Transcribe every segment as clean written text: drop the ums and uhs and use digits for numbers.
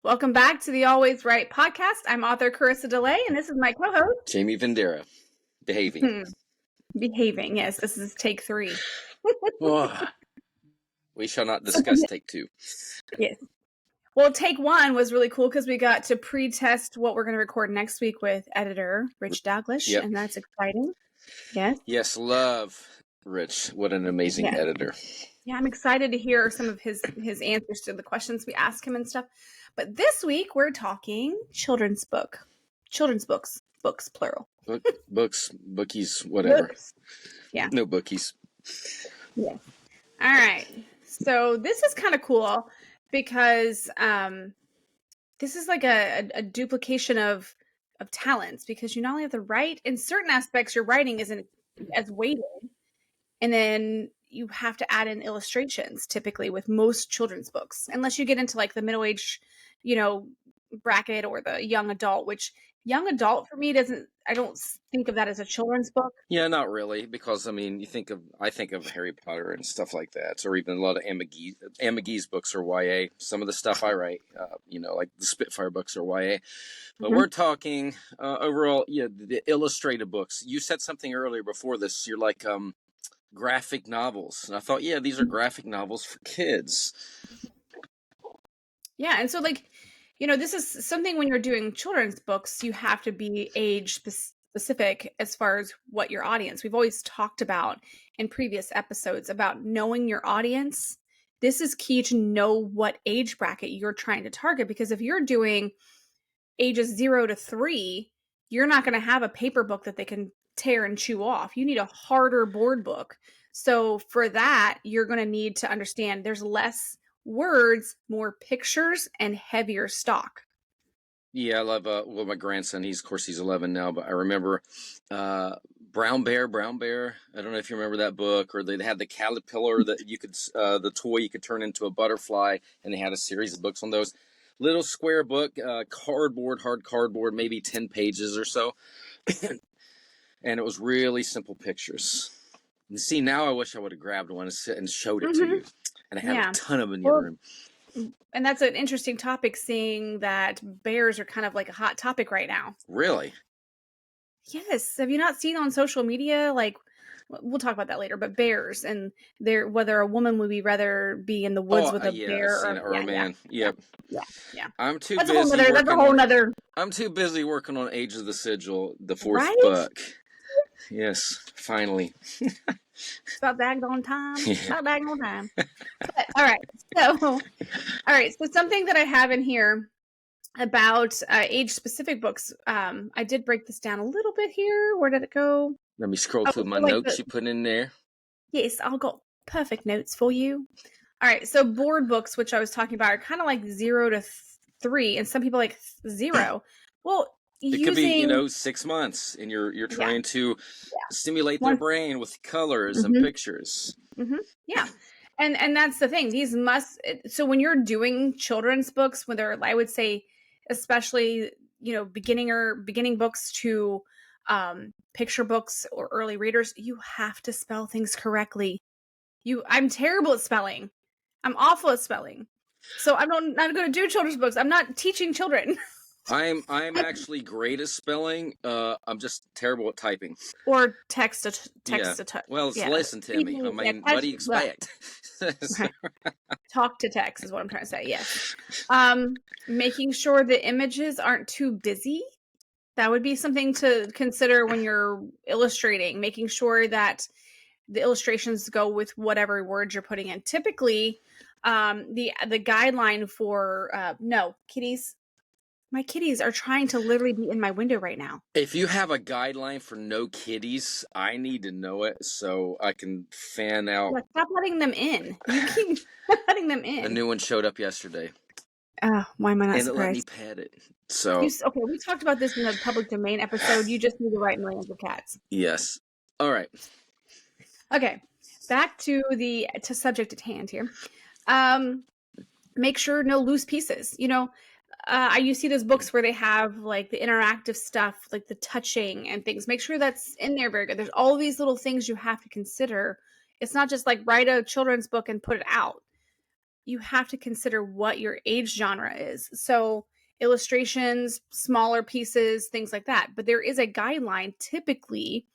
Welcome back to the Always Right podcast. I'm author Carissa DeLay, and this is my co-host. Jamie Vendera, behaving. Behaving. Yes, this is take 3. We shall not discuss take 2. Yes. Well, take 1 was really cool because we got to pre-test what we're going to record next week with editor Rich Daglish, and that's exciting. Yes. Yes, love Rich. What an amazing editor. Yeah, I'm excited to hear some of his answers to the questions we ask him and stuff. But this week we're talking children's books, plural. Books, bookies, whatever. Books. Yeah. No bookies. Yeah. All right. So this is kind of cool because this is like a duplication of talents, because you not only have to write in certain aspects, your writing isn't as weighted, and then you have to add in illustrations typically with most children's books, unless you get into like the middle age, bracket, or the young adult, which young adult for me I don't think of that as a children's book. Yeah, not really, because I mean, I think of Harry Potter and stuff like that, or even a lot of Anne McGee's books are YA. Some of the stuff I write, like the Spitfire books are YA. But we're talking overall, the illustrated books. You said something earlier before this. You're like graphic novels, and I thought, these are graphic novels for kids. Yeah, and so this is something when you're doing children's books, you have to be age specific as far as what your audience. We've always talked about in previous episodes about knowing your audience. This is key to know what age bracket you're trying to target, because if you're doing ages 0 to 3, you're not going to have a paper book that they can tear and chew off. You need a harder board book. So for that, you're going to need to understand there's less words, more pictures, and heavier stock. Yeah, I love my grandson. He's 11 now, but I remember Brown Bear. I don't know if you remember that book, or they had the caterpillar that you could the toy you could turn into a butterfly, and they had a series of books on those. Little square book, hard cardboard, maybe 10 pages or so. And it was really simple pictures. And see, now I wish I would have grabbed one and showed it to you. And I had a ton of them in the other room. And that's an interesting topic, seeing that bears are kind of like a hot topic right now. Really? Yes. Have you not seen on social media, like, we'll talk about that later, but bears, and whether a woman would rather be in the woods with a bear or a man. Yeah. I'm too busy. That's a whole nother. I'm too busy working on Age of the Sigil, the 4th book. Yes, finally. It's about daggone time. About daggone time. But, all right. So something that I have in here about age-specific books. I did break this down a little bit here. Where did it go? Let me scroll through my notes you put in there. Yes, I'll got perfect notes for you. All right, so board books, which I was talking about, are kind of like 0 to 3, and some people like 0. Well, it could be 6 months, and you're trying to stimulate their brain with colors and pictures. Yeah. And that's the thing. These so when you're doing children's books, whether I would say, especially, beginning books to picture books or early readers, you have to spell things correctly. I'm terrible at spelling. I'm awful at spelling. So I'm not going to do children's books. I'm not teaching children. I'm actually great at spelling. I'm just terrible at typing. Or text to touch. Well, listen to me. I mean, what do you expect? Talk to text is what I'm trying to say. Yes. Making sure the images aren't too busy. That would be something to consider when you're illustrating. Making sure that the illustrations go with whatever words you're putting in. Typically, the guideline for no kitties. My kitties are trying to literally be in my window right now. If you have a guideline for no kitties, I need to know it so I can fan out. Yeah, stop letting them in. You keep letting them in. The new one showed up yesterday. Why am I not surprised? And it let me pet it. So okay, we talked about this in the public domain episode. You just need to write millions of cats. Yes. All right. Okay. Back to the subject at hand here. Make sure no loose pieces. You see those books where they have like the interactive stuff, like the touching and things. Make sure that's in there very good. There's all these little things you have to consider. It's not just like write a children's book and put it out. you have to consider what your age genre is. So illustrations, smaller pieces, things like that. But there is a guideline. Typically,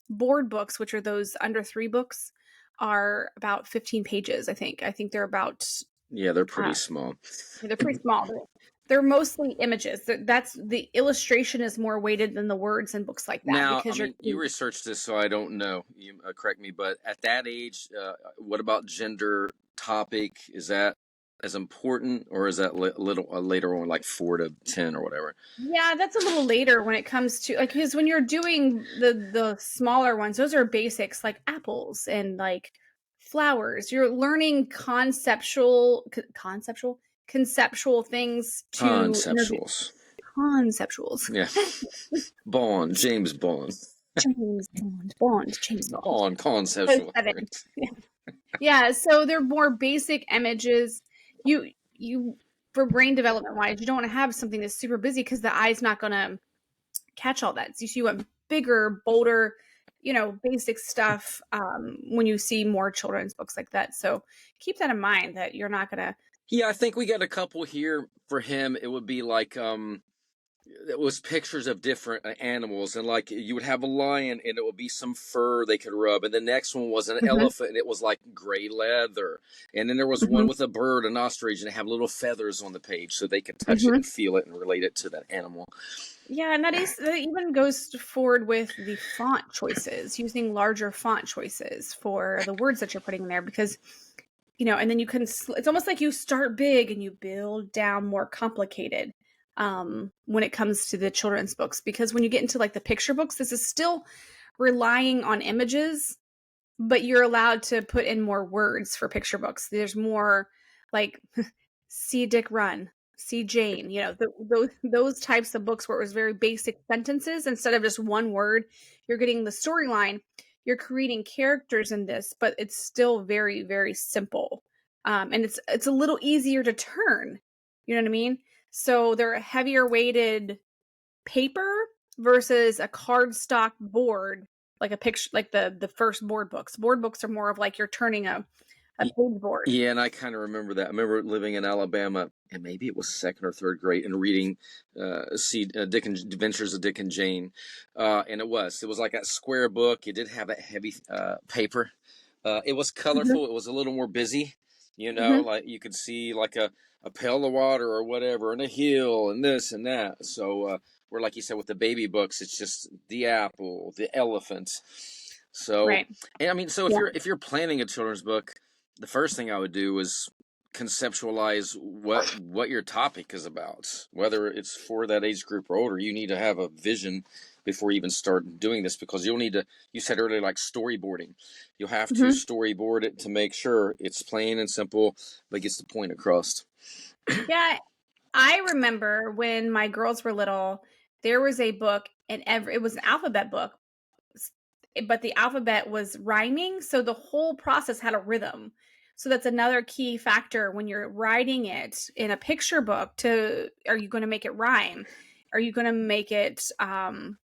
board books, which are those under 3 books, are about 15 pages, I think. I think they're about Yeah, they're uh, pretty small. they're pretty small. They're mostly images. That's the illustration is more weighted than the words in books like that Now, I because you're mean, you researched this, so I don't know. You correct me, but at that age, what about gender topic? Is that as important, or is that little later on, like 4 to 10 or whatever? yeah, that's a little later when it comes to like because when you're doing the smaller ones, those are basics like apples and like flowers. You're learning conceptual things to introduce Conceptuals. conceptuals. Yeah. Bond, James Bond. James Bond. Bond, Those conceptual. 7. Right. Yeah, so they're more basic images. You for brain development wise, you don't want to have something that's super busy because the eye's not going to catch all that. So you want bigger, bolder, basic stuff when you see more children's books like that. So keep that in mind that you're not going to. Yeah, I think we got a couple here for him. It would be like it was pictures of different animals, and like you would have a lion and it would be some fur they could rub, and the next one was an Mhm, elephant and it was like gray leather, and then there was one mhm, with a bird, an ostrich, and it had little feathers on the page so they could touch it mhm. and feel it and relate it to that animal. Yeah, and that even goes forward with the font choices, using larger font choices for the words that you're putting in there because and then you can it's almost like you start big and you build down more complicated when it comes to the children's books because when you get into like the picture books, this is still relying on images, but you're allowed to put in more words for picture books. There's more like see Dick run, see Jane, those types of books where it was very basic sentences instead of just one word. You're getting the storyline, you're creating characters in this, but it's still very, very simple. And it's a little easier to turn. You know what I mean? So they're a heavier weighted paper versus a cardstock board, like a picture, like the first board books. Board books are more of like you're turning a page board. Yeah, and I kind of remember that. I remember living in Alabama, and maybe it was second or third grade, and reading Dick and Adventures of Dick and Jane, and it was like that square book. It did have that heavy paper. It was Mhm, colorful. It was a little more busy, mhm. like you could see like a pail of water or whatever, and a hill, and this and that. So, where like you said with the baby books, it's just the apple, the elephant. So, Right. and I mean, so Yeah. if you're planning a children's book, the first thing I would do is conceptualize what your topic is about. Whether it's for that age group or older, you need to have a vision before you even start doing this, because you'll need to, you said earlier, like storyboarding. You'll have to Mhm. storyboard it to make sure it's plain and simple but gets the point across. Yeah, I remember when my girls were little, there was a book and it was an alphabet book, s- but the alphabet was rhyming, so the whole process had a rhythm. So that's another key factor when you're writing it in a picture book to are you going to make it rhyme? Are you going to make it um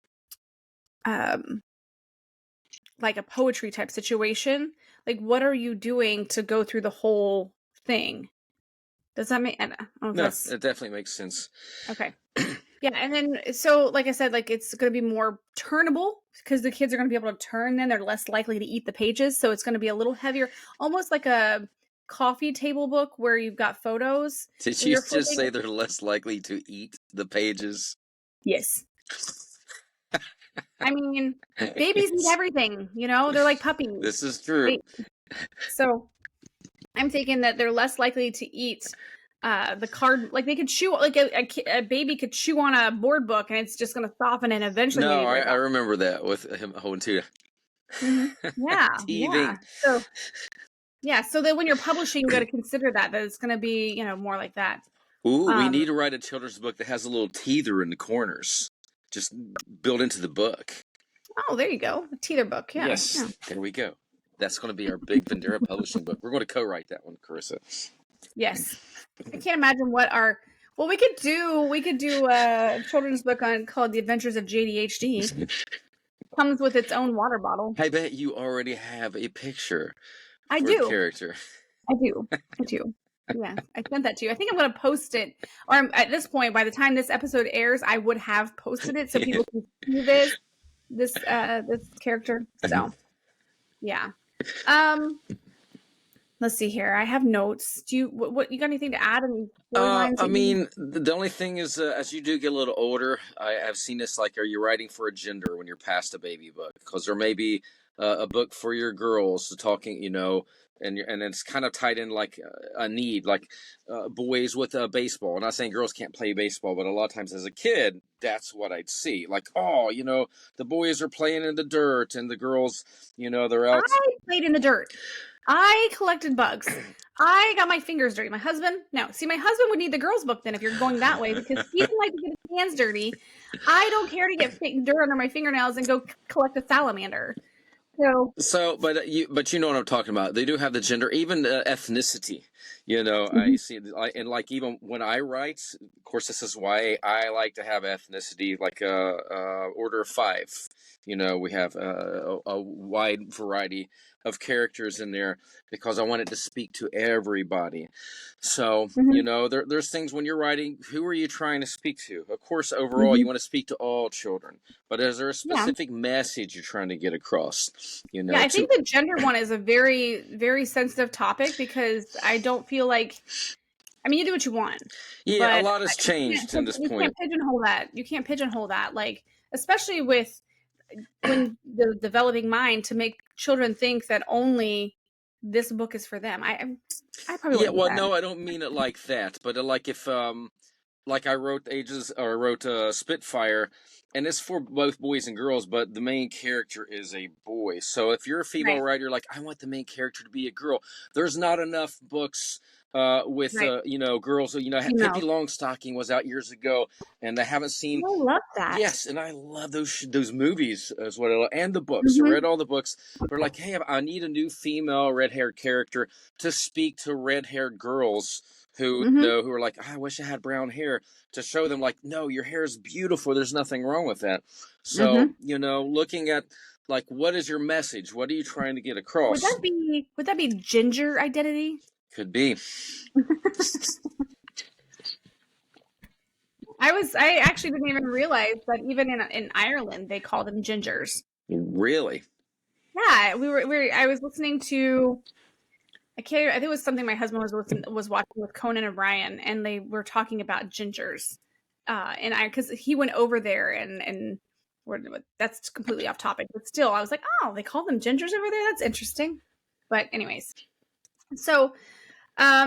like a poetry type situation? Like what are you doing to go through the whole thing? Does that make I don't know if No, that's it definitely makes sense. okay. Yeah, and then so like I said, like it's going to be more turnable because the kids are going to be able to turn. Then they're less likely to eat the pages, so it's going to be a little heavier, almost like a coffee table book where you've got photos Did and you you're just flipping. say they're less likely to eat the pages? Yes, I mean babies eat Yes, everything. They're like puppies. this is true. They so I'm thinking that they're less likely to eat the card. Like they could chew, like a baby could chew on a board book, and it's just going to soften and eventually No, maybe break I off. remember that with him holding two. Yeah, yeah. Teething. So yeah, so that when you're publishing, you got to consider that it's going to be, more like that. Ooh, we Um, need to write a children's book that has a little teether in the corners, just built into the book. oh, there you go, a teeter book. Yeah, Yes, yeah, there we go. That's going to be our big Vendera publishing book. We're going to co-write that one, Carissa. yes. I can't imagine what our well we could do. We could do a children's book called The Adventures of JDHD. Comes with its own water bottle. I bet you already have a picture I for the do, character. I do, I do. Yeah, I sent that to you. I think I'm going to post it, or at this point, by the time this episode airs, I would have posted it so people can see this character. So yeah. Um, let's see here. I have notes. Do you what you got anything to add? Any storylines I that you? mean, the only thing is, as you do get a little older, I've seen this. Like, are you writing for a gender when you're past a baby book? Because there may be a book for your girls talking, and it's kind of tied in like a need, like boys with baseball. I'm not saying girls can't play baseball, but a lot of times as a kid, that's what I'd see. Like, oh, the boys are playing in the dirt, and the girls, they're I out. played in the dirt. I collected bugs. I got my fingers dirty. My husband, no. See, my husband would need the girls' book then if you're going that way because he doesn't like to get his hands dirty. I don't care to get dirt under my fingernails and go collect a salamander. So, But you know what I'm talking about. They do have the gender, even ethnicity. I mhm. see, and like even when I write, of course, this is why I like to have ethnicity, like order of five. We have a wide variety of characters in there because I want it to speak to everybody. So, Mhm. there's things when you're writing, who are you trying to speak to? Of course, overall, you Mhm. want to speak to all children, but is there a Yeah. specific message you're trying to get across? Yeah, I To think the gender one is a very, very sensitive topic because I don't feel like, I mean, you do what you want, yeah, a but lot has changed in this you can't point. pigeonhole that. You can't pigeonhole that, like, especially with when the developing mind to make children think that only this book is for them. I probably Yeah, wouldn't do well, that. no, I don't mean it like that, but like if like I wrote Ages or I wrote Spitfire, and it's for both boys and girls, but the main character is a boy. So if you're a female Right, writer, like I want the main character to be a girl. There's not enough books with right. girls. Pippi Females. Longstocking was out years ago, and I haven't seen. Oh, I love that. Yes, and I love those movies as well, and the books. I read Mhm. all the books. They're like, hey, I need a new female red-haired character to speak to red-haired girls who Mhm. who are like, I wish I had brown hair, to show them like, no, your hair is beautiful. There's nothing wrong with that. So Mhm. looking at like, what is your message? What are you trying to get across? Would that be ginger identity? Could be. I actually didn't even realize that even in Ireland they call them gingers. Really? Yeah, I was listening to I think it was something my husband was watching with Conan O'Brien, and they were talking about gingers. And I because he went over there and that's completely off topic, but still I was like, oh, they call them gingers over there. That's interesting. But anyways, so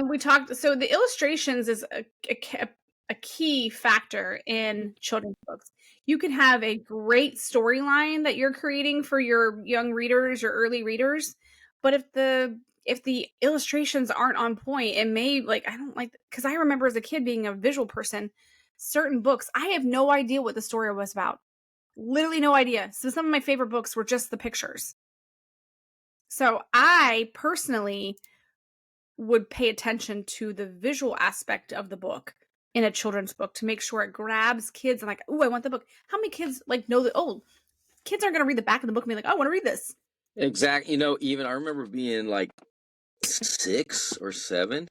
we talked. So the illustrations is a key factor in children's books. You can have a great storyline that you're creating for your young readers, your early readers, but if the illustrations aren't on point, it may like I don't like because I remember as a kid being a visual person. Certain books, I have no idea what the story was about. Literally no idea. So some of my favorite books were just the pictures. So I personally would pay attention to the visual aspect of the book in a children's book to make sure it grabs kids and like, oh, I want the book. How many kids like know that? Oh, kids aren't going to read the back of the book and be like, oh, I want to read this. Exactly. Even I remember being like 6 or 7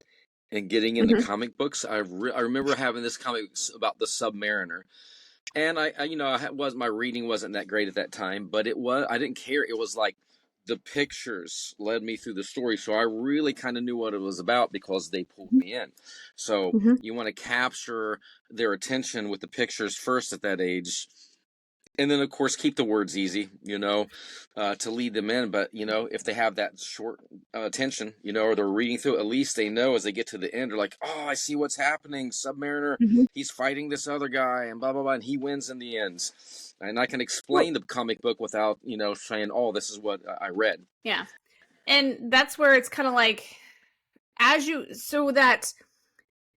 and getting into Mm-hmm. comic books. I remember having this comic about the Submariner, and was my reading wasn't that great at that time, but I didn't care. It was like the pictures led me through the story, so I really kind of knew what it was about because they pulled me in. So Mm-hmm. you want to capture their attention with the pictures first at that age, and then of course keep the words easy, to lead them in. But if they have that short attention, or they're reading through, at least they know as they get to the end, they're like, oh, I see what's happening. Submariner, Mm-hmm. he's fighting this other guy, and blah blah blah, and he wins in the end. And I can Well, explain the comic book without saying, oh, this is what I read. yeah. And that's where it's kind of like, so that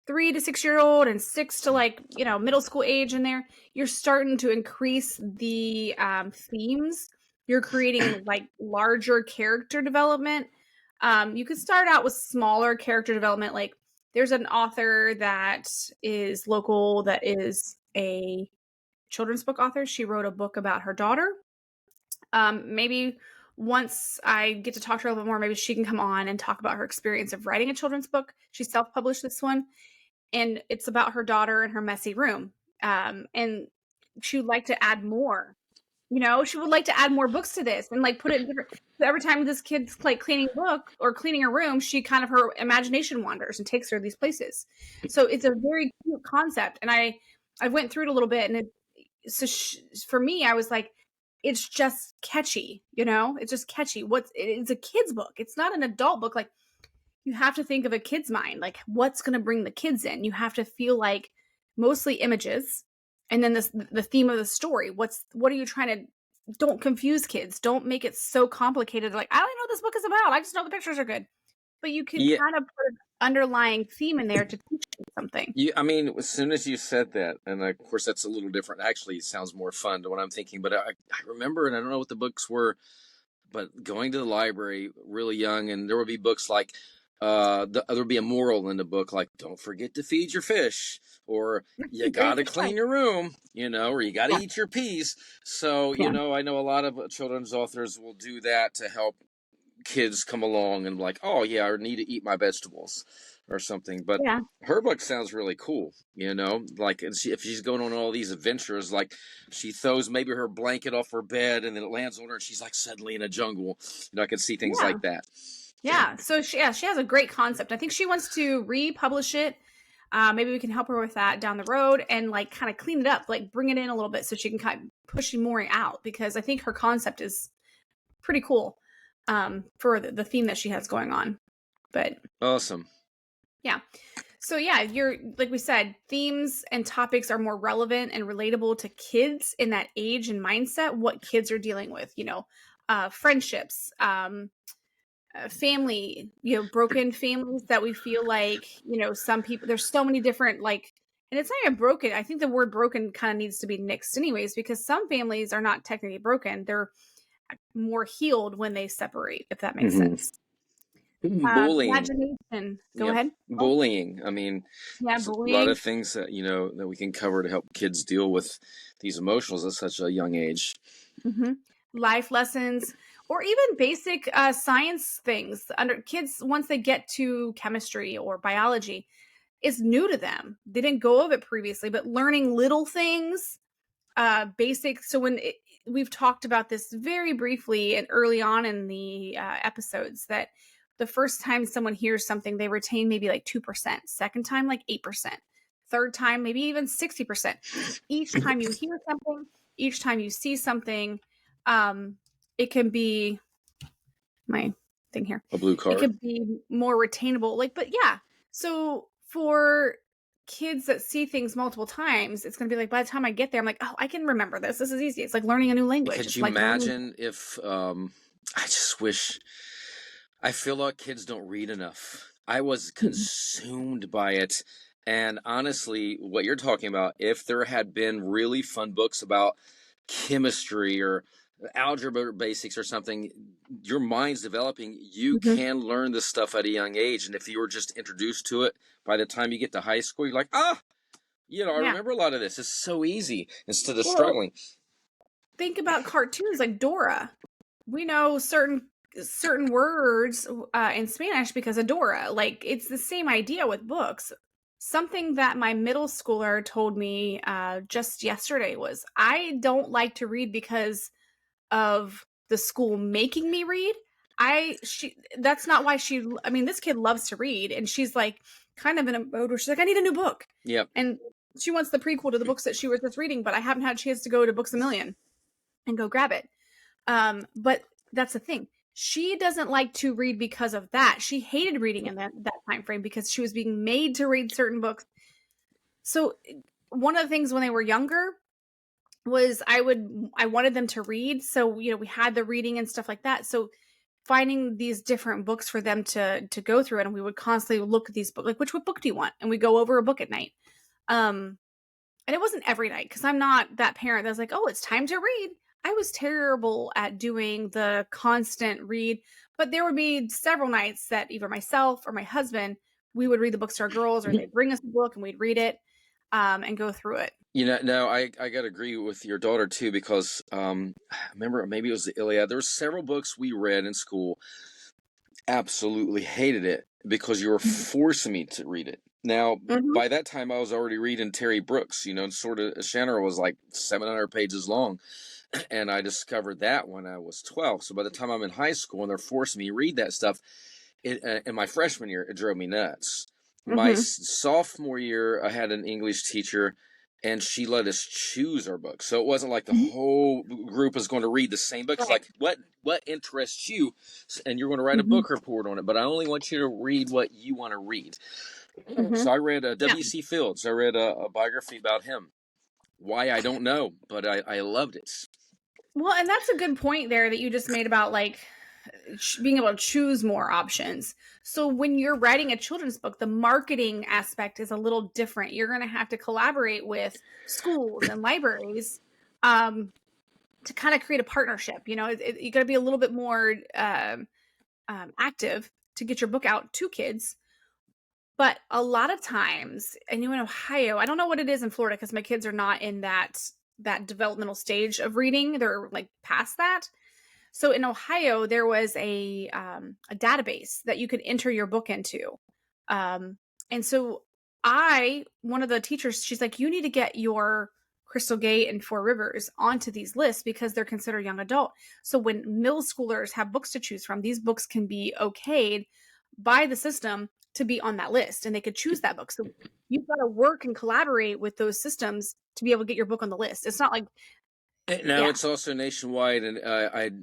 3 to 6 year old and 6 to like, middle school age in there, you're starting to increase the themes. You're creating like larger character development. You could start out with smaller character development. Like there's an author that is local that is a children's book author. She wrote a book about her daughter. Maybe once I get to talk to her a little bit more, maybe she can come on and talk about her experience of writing a children's book. She self-published this one, and it's about her daughter and her messy room. And she would like to add more. She would like to add more books to this and like put it in different. So every time this kid's like cleaning a book or cleaning her room, her imagination wanders and takes her to these places. So it's a very cute concept, and I went through it a little bit, and for me, I was like, it's just catchy, it's just catchy. It's a kid's book. It's not an adult book. Like, you have to think of a kid's mind, like what's going to bring the kids in. You have to feel like mostly images, and then the theme of the story. What are you trying to? Don't confuse kids. Don't make it so complicated. Like, I don't know what this book is about. I just know the pictures are good. But you can Yeah. kind of put an underlying theme in there to teach them something. I mean, as soon as you said that, and of course that's a little different. Actually, it sounds more fun to what I'm thinking. But I remember, and I don't know what the books were, but going to the library really young, and there would be books like there would be a moral in the book, like don't forget to feed your fish, or you gotta clean your room, or you gotta eat your peas. So I know a lot of children's authors will do that to help kids come along and like, oh yeah, I need to eat my vegetables or something. But Yeah. her book sounds really cool, like if she's going on all these adventures, like she throws maybe her blanket off her bed and then it lands on her and she's like suddenly in a jungle. I can see things like that. Yeah. So she has a great concept. I think she wants to republish it. Maybe we can help her with that down the road and like kind of clean it up, like bring it in a little bit so she can kind of push more out, because I think her concept is pretty cool for the theme that she has going on. But awesome. Yeah. So yeah, you're like we said, themes and topics are more relevant and relatable to kids in that age and mindset, what kids are dealing with, friendships, family, broken families that we feel like, some people, there's so many different, like, and it's not even broken. I think the word broken kind of needs to be nixed anyways, because some families are not technically broken. They're more healed when they separate, if that makes sense. Bullying. Imagination. Go ahead. Bullying. I mean, bullying. A lot of things that, that we can cover to help kids deal with these emotions at such a young age. Mm-hmm. Life lessons, or even basic science things. Under kids, once they get to chemistry or biology, it's new to them. They didn't go over it previously, but learning little things, basic. So we've talked about this very briefly and early on in the episodes, that the first time someone hears something, they retain maybe like 2%. Second time, like 8%. Third time, maybe even 60%. Each time you hear something, each time you see something, it can be my thing here. A blue card. It could be more retainable. But yeah. So for kids that see things multiple times, it's going to be like, by the time I get there, I'm like, oh, I can remember this. This is easy. It's like learning a new language. Could you imagine if, I just wish, I feel like kids don't read enough. I was consumed by it. And honestly, what you're talking about, if there had been really fun books about chemistry or algebra basics or something, your mind's developing, you can learn this stuff at a young age. And if you were just introduced to it, by the time you get to high school, you're like, I remember a lot of this. It's so easy instead of struggling. Think about cartoons like Dora. We know certain words in Spanish because of Dora. Like, it's the same idea with books. Something that my middle schooler told me just yesterday was, I don't like to read because of the school making me read. That's not why this kid loves to read, and she's like kind of in a mode where she's like, I need a new book. Yep. And she wants the prequel to the books that she was just reading, but I haven't had a chance to go to Books A Million and go grab it. But that's the thing. She doesn't like to read because of that. She hated reading in that time frame because she was being made to read certain books. So one of the things when they were younger was I wanted them to read. So, we had the reading and stuff like that. So finding these different books for them to go through it. And we would constantly look at these books, like, what book do you want? And we go over a book at night. And it wasn't every night, because I'm not that parent that's like, oh, it's time to read. I was terrible at doing the constant read, but there would be several nights that either myself or my husband, we would read the books to our girls, or they'd bring us a book and we'd read it. and go through it. No, I got to agree with your daughter too, because I remember maybe it was the Iliad. There were several books we read in school. Absolutely hated it because you were forcing me to read it. Now, Mm-hmm. by that time, I was already reading Terry Brooks, and sort of Shannon was like 700 pages long. And I discovered that when I was 12. So by the time I'm in high school and they're forcing me to read that stuff, in my freshman year, it drove me nuts. My Mm-hmm. sophomore year, I had an English teacher, and she let us choose our books. So it wasn't like the Mm-hmm. whole group was going to read the same book. It's Right. like, what interests you? And you're going to write a Mm-hmm. book report on it, but I only want you to read what you want to read. Mm-hmm. So I read Yeah. W.C. Fields. I read a biography about him. Why, I don't know, but I loved it. Well, and that's a good point there that you just made about like being able to choose more options. So when you're writing a children's book, the marketing aspect is a little different. You're going to have to collaborate with schools and libraries to kind of create a partnership. You got to be a little bit more active to get your book out to kids. But a lot of times, and in Ohio, I don't know what it is in Florida because my kids are not in that developmental stage of reading. They're like past that. So in Ohio, there was a database that you could enter your book into. And so one of the teachers, she's like, you need to get your Crystal Gate and Four Rivers onto these lists because they're considered young adult. So when middle schoolers have books to choose from, these books can be okayed by the system to be on that list and they could choose that book. So you've got to work and collaborate with those systems to be able to get your book on the list. It's not like, Now yeah. it's also nationwide, and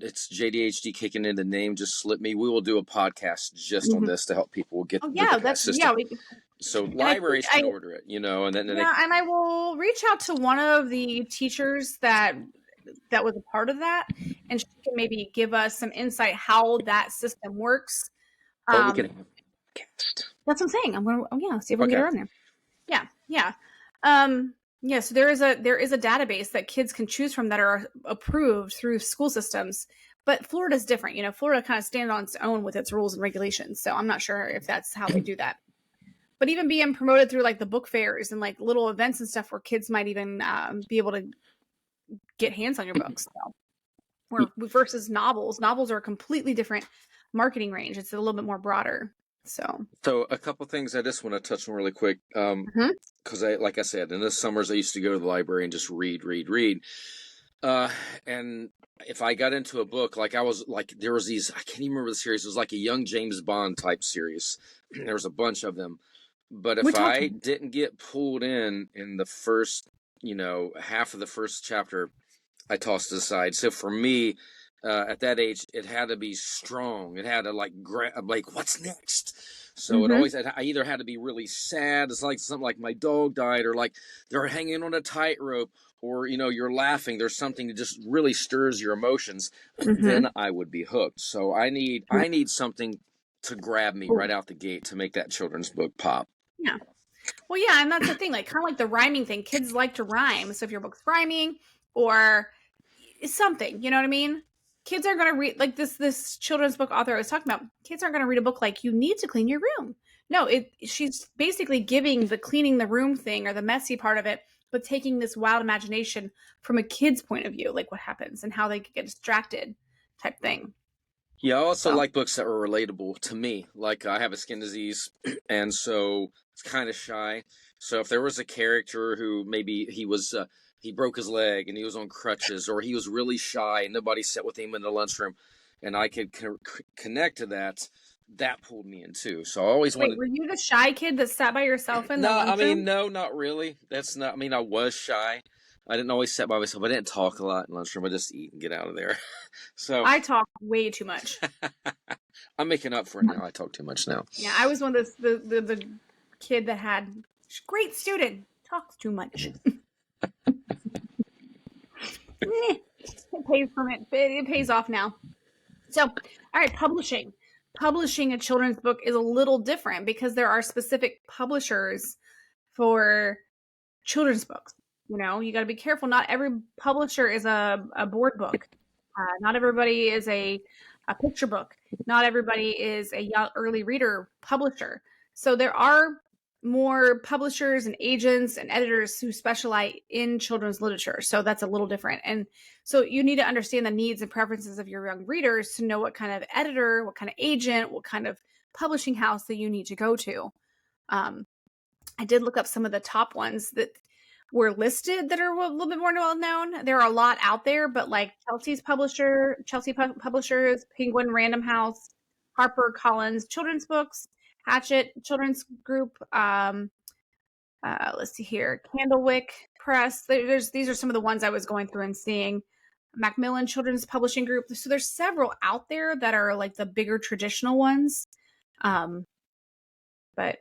it's JDHD kicking in. The name just slipped me. We will do a podcast just on Mhm. this to help people get Oh with the yeah, pass that's yeah. system. So And I think libraries can order it, and then they. yeah, and I will reach out to one of the teachers that was a part of that, and she can maybe give us some insight how that system works. Oh, we can Um, have a podcast. that's what I'm saying. I'm gonna see if we can get Okay. her on there. Yeah, yeah. Yeah, so there is a database that kids can choose from that are approved through school systems. But Florida's different. Florida kind of stands on its own with its rules and regulations. So I'm not sure if that's how they do that. But even being promoted through like the book fairs and like little events and stuff where kids might even be able to get hands on your books. So, or versus novels are a completely different marketing range. It's a little bit more broader. So a couple things I just want to touch on really quick. Because like I said, in the summers I used to go to the library and just read. And if I got into a book, like there was these, I can't even remember the series. It was like a young James Bond type series. There was a bunch of them. But if I didn't get pulled in the first, half of the first chapter, I tossed it aside. So for me, at that age, it had to be strong. It had to like what's next? So it always, I either had to be really sad. It's like something like my dog died, or like they're hanging on a tightrope, or you're laughing. There's something that just really stirs your emotions. Then I would be hooked. So I need something to grab me right out the gate to make that children's book pop. Yeah. Well, yeah, and that's the thing, like kind of like the rhyming thing. Kids like to rhyme. So if your book's rhyming or something, you know what I mean? Kids aren't going to read like this children's book author I was talking about. Kids aren't going to read a book like you need to clean your room. No, she's basically giving the cleaning the room thing or the messy part of it, but taking this wild imagination from a kid's point of view, like what happens and how they get distracted type thing. Yeah, I also like books that are relatable to me. Like I have a skin disease, and so it's kind of shy. So if there was a character who maybe he broke his leg and he was on crutches, or he was really shy and nobody sat with him in the lunchroom, and I could connect to that, that pulled me in too. So I always wanted. Were you the shy kid that sat by yourself in the No, I lunchroom? mean, no, not really. That's not. I mean, I was shy. I didn't always sit by myself. I didn't talk a lot in lunchroom. I just eat and get out of there. So I talk way too much. I'm making up for it now. I talk too much now. Yeah, I was one of the kid that had great student talks too much. It pays from it. It pays off now. So, all right, publishing. Publishing a children's book is a little different because there are specific publishers for children's books. You got to be careful. Not every publisher is a board book. Not everybody is a picture book. Not everybody is a young early reader publisher. So there are more publishers and agents and editors who specialize in children's literature. So that's a little different. And so you need to understand the needs and preferences of your young readers to know what kind of editor, what kind of agent, what kind of publishing house that you need to go to. I did look up some of the top ones that were listed that are a little bit more well known. There are a lot out there, but like Chelsea Publishers, Penguin Random House, Harper Collins Children's Books, Hatchet Children's Group, let's see here, Candlewick Press. These are some of the ones I was going through and seeing. Macmillan Children's Publishing Group. So there's several out there that are like the bigger traditional ones. But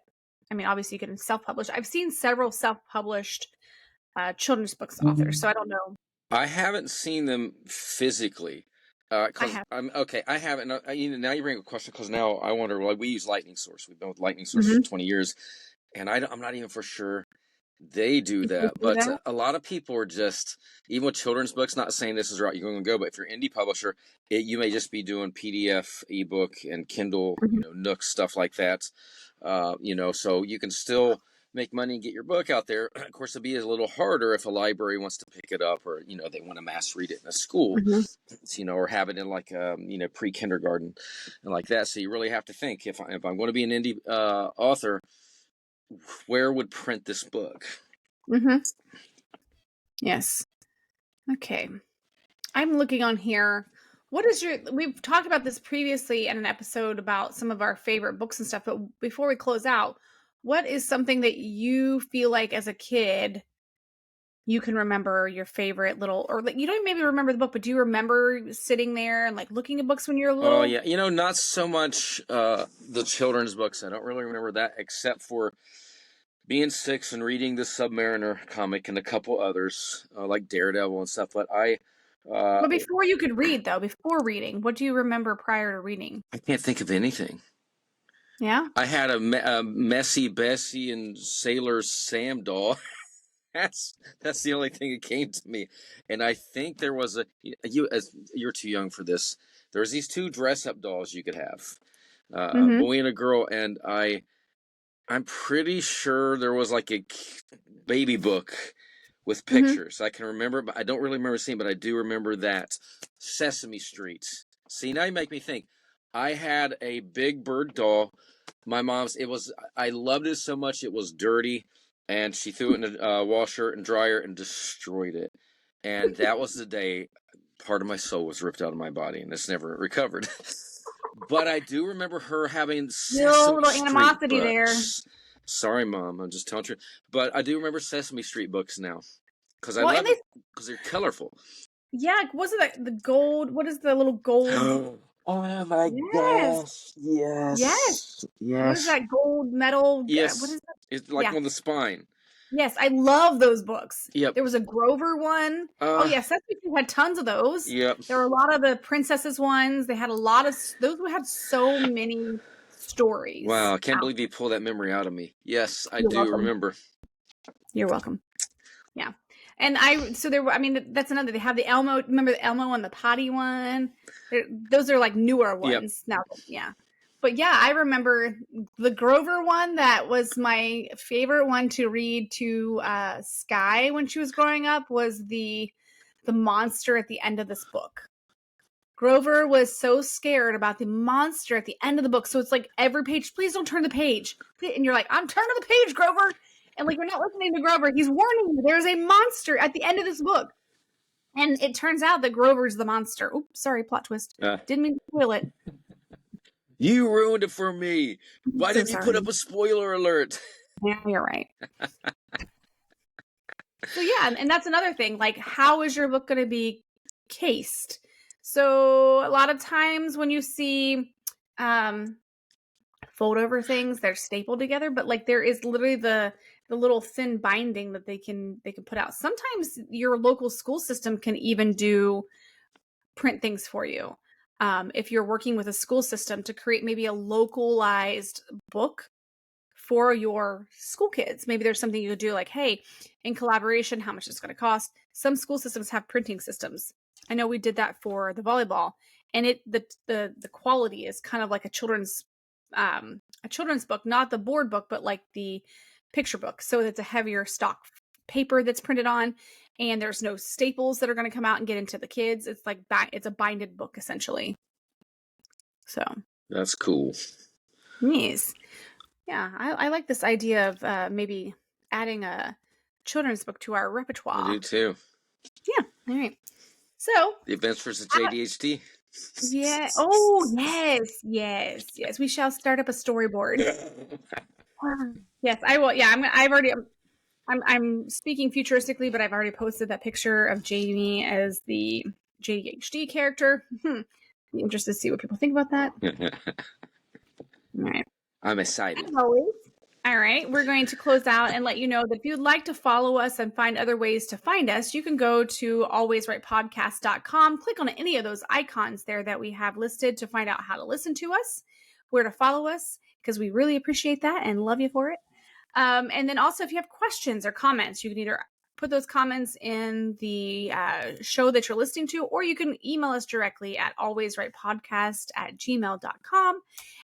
I mean, obviously you can self-publish. I've seen several self-published children's books authors, so I don't know. I haven't seen them physically. I Cause have. I haven't. Now you bring up a question, because now I wonder. Like, we use Lightning Source. We've been with Lightning Source for 20 years, and I'm not even for sure they do that. But a lot of people are just, even with children's books, not saying this is right, you're going to go, but if you're an indie publisher, you may just be doing PDF, ebook, and Kindle, Nook, stuff like that. So you can still make money and get your book out there. Of course, it'll be a little harder if a library wants to pick it up, or they want to mass read it in a school, or have it in like pre-kindergarten and like that. So you really have to think, if I'm going to be an indie author, where would print this book? Yes. Okay. I'm looking on here. We've talked about this previously in an episode about some of our favorite books and stuff, but before we close out, what is something that you feel like as a kid you can remember your favorite little, or like, you don't maybe remember the book, but do you remember sitting there and like looking at books when you were little? Oh yeah, not so much the children's books. I don't really remember that, except for being 6 and reading the Submariner comic and a couple others like Daredevil and stuff. But but before you could read, though, before reading, what do you remember prior to reading? I can't think of anything. Yeah? I had a Messy Bessie and Sailor Sam doll. That's the only thing that came to me. And I think there was you're too young for this. There's these 2 dress-up dolls you could have, a boy and a girl, and I'm pretty sure there was like a baby book with pictures. I can remember, but I don't really remember seeing, but I do remember that. Sesame Street. See, now you make me think. I had a Big Bird doll. My mom's, I loved it so much, it was dirty, and she threw it in a washer and dryer and destroyed it. And that was the day part of my soul was ripped out of my body, and it's never recovered. But I do remember her having Sesame little Street animosity books. there. Sorry, Mom, I'm just telling the truth. But I do remember Sesame Street books now, because I love it because they're colorful. Yeah, wasn't that the gold? What is the little gold? Oh my gosh! Yes. What is that gold metal? Yes. What is that? It's like on the spine. Yes, I love those books. Yep. There was a Grover one. Sesame Street had tons of those. Yep. There were a lot of the princesses ones. They had a lot of those. Had so many stories. Wow, I can't believe you pulled that memory out of me. Yes, I do remember. You're welcome. Yeah. And that's another. They have the Elmo. Remember the Elmo and the Potty one? Those are like newer ones now. Yeah. But yeah, I remember the Grover one. That was my favorite one to read to Sky when she was growing up, was the monster at the end of this book. Grover was so scared about the monster at the end of the book. So it's like every page, please don't turn the page. And you're like, I'm turning the page, Grover. And like, you're not listening to Grover. He's warning you. There's a monster at the end of this book. And it turns out that Grover's the monster. Oops, sorry, plot twist. Didn't mean to spoil it. You ruined it for me. Why didn't you put up a spoiler alert? Yeah, you're right. So yeah, and that's another thing. Like, how is your book going to be cased? So a lot of times when you see fold over things, they're stapled together, but like there is literally the little thin binding that they can put out. Sometimes your local school system can even do print things for you. If you're working with a school system to create maybe a localized book for your school kids. Maybe there's something you could do like, hey, in collaboration, how much it's going to cost. Some school systems have printing systems. I know we did that for the volleyball, and the quality is kind of like a children's book, not the board book, but like the picture book. So it's a heavier stock paper that's printed on, and there's no staples that are going to come out and get into the kids. It's like it's a binded book essentially. So That's cool. yes. Yeah, I like this idea of maybe adding a children's book to our repertoire. I do too. Yeah. All right. So The Advance versus JDHD. yeah. Oh yes. We shall start up a storyboard. Yes, I will. Yeah, I'm speaking futuristically, but I've already posted that picture of Jamie as the JDHD character. Be interested to see what people think about that. All right. I'm excited. As always. All right. We're going to close out and let you know that if you'd like to follow us and find other ways to find us, you can go to alwaysrightpodcast.com. Click on any of those icons there that we have listed to find out how to listen to us, where to follow us, because we really appreciate that and love you for it. And then also, if you have questions or comments, you can either put those comments in the show that you're listening to, or you can email us directly at alwaysrightpodcast@gmail.com,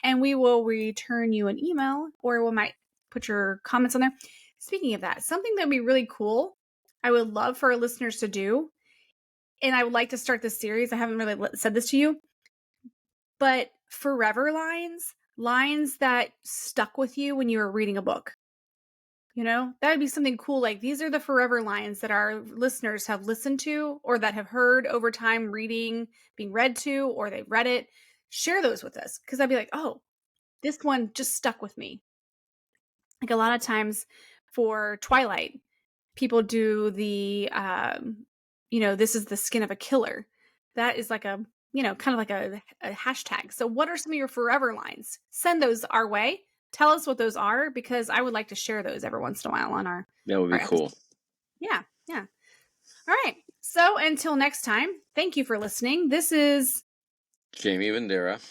and we will return you an email, or we might put your comments on there. Speaking of that, something that would be really cool, I would love for our listeners to do, and I would like to start this series. I haven't really said this to you, but forever lines that stuck with you when you were reading a book. That would be something cool. Like, these are the forever lines that our listeners have listened to or that have heard over time being read to, or they've read it. Share those with us, because I'd be like, oh, this one just stuck with me. Like, a lot of times for Twilight, people do the, this is the skin of a killer. That is like kind of like a hashtag. So what are some of your forever lines? Send those our way. Tell us what those are, because I would like to share those every once in a while on our. That would be cool. Yeah. All right. So until next time, thank you for listening. This is Jamie Bandera.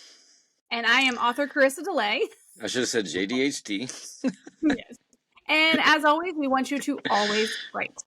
And I am author Carissa DeLay. I should have said JDHD. Yes. And as always, we want you to always write.